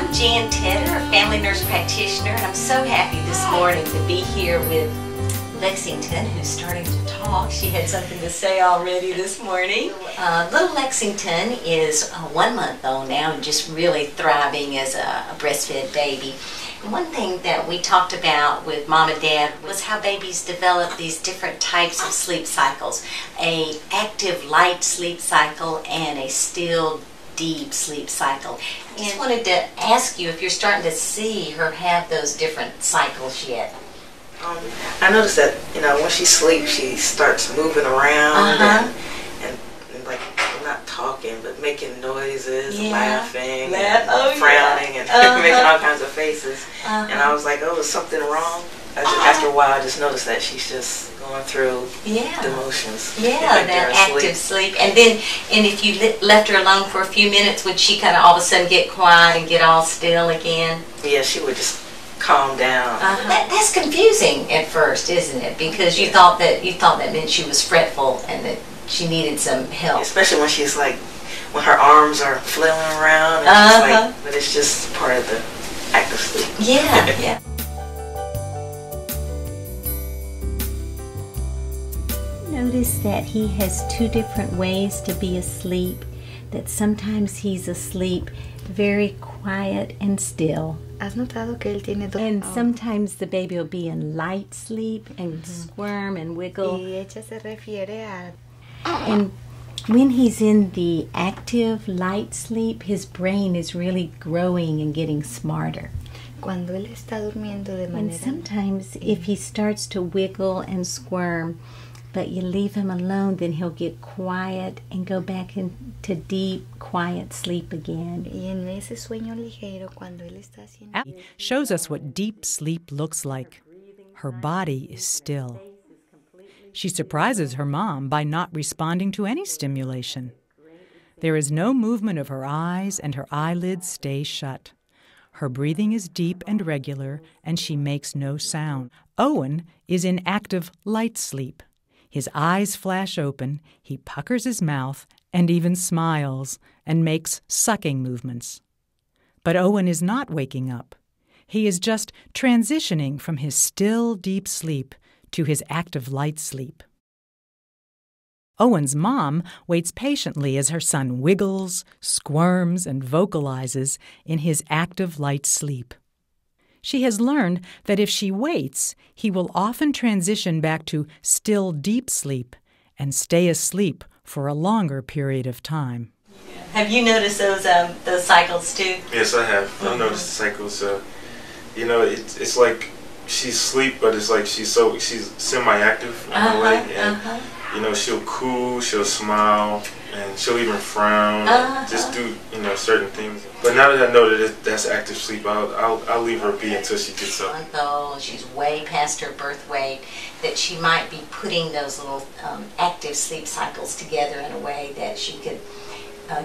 I'm Jan Tedder, a family nurse practitioner, and I'm so happy this morning to be here with Lexington, who's starting to talk. She had something to say already this morning. Little Lexington is 1 month old now and just really thriving as a breastfed baby. And one thing that we talked about with Mom and Dad was how babies develop these different types of sleep cycles. A active light sleep cycle and a still deep sleep cycle. I just wanted to ask you if you're starting to see her have those different cycles yet. I noticed that, when she sleeps, she starts moving around and like not talking, but making noises, laughing, frowning, and making all kinds of faces. And I was like, oh, is something wrong? After a while, I just noticed that she's just going through the motions. Yeah, that active sleep. And if you left her alone for a few minutes, would she kind of all of a sudden get quiet and get all still again? Yeah, she would just calm down. That's confusing at first, isn't it? Because you thought that meant she was fretful and that she needed some help. Especially when she's like, when her arms are flailing around, and but it's just part of the active sleep. Yeah. Notice that he has two different ways to be asleep. That sometimes he's asleep very quiet and still. ¿Has notado que él tiene dos? And sometimes the baby will be in light sleep and squirm and wiggle. Y ella se refiere a... And when he's in the active light sleep, his brain is really growing and getting smarter. Cuando él está durmiendo de manera... And sometimes if he starts to wiggle and squirm, but you leave him alone, then he'll get quiet and go back into deep, quiet sleep again. Y en ese sueño ligero, cuando él está haciendo... Shows us what deep sleep looks like. Her body is still. She surprises her mom by not responding to any stimulation. There is no movement of her eyes, and her eyelids stay shut. Her breathing is deep and regular, and she makes no sound. Owen is in active light sleep. His eyes flash open, he puckers his mouth, and even smiles, and makes sucking movements. But Owen is not waking up. He is just transitioning from his still, deep sleep to his active light sleep. Owen's mom waits patiently as her son wiggles, squirms, and vocalizes in his active light sleep. She has learned that if she waits, he will often transition back to still deep sleep and stay asleep for a longer period of time. Have you noticed those cycles too? Yes, I have. I've noticed the cycles. It's like she's asleep, but it's like she's semi-active in a way. And she'll coo, she'll smile, and she'll even frown, just do certain things. But now that I know that that's active sleep, I'll leave her be until she gets up. Although she's way past her birth weight, that she might be putting those little active sleep cycles together in a way that she could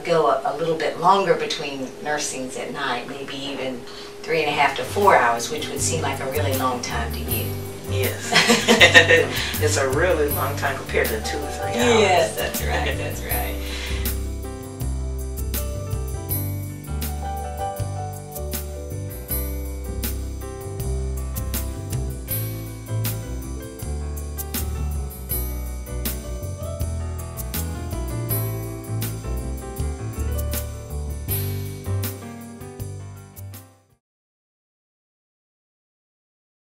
go a little bit longer between nursings at night, maybe even 3.5 to 4 hours, which would seem like a really long time to you. Yes. It's a really long time compared to 2 or 3 hours. Yes, that's right.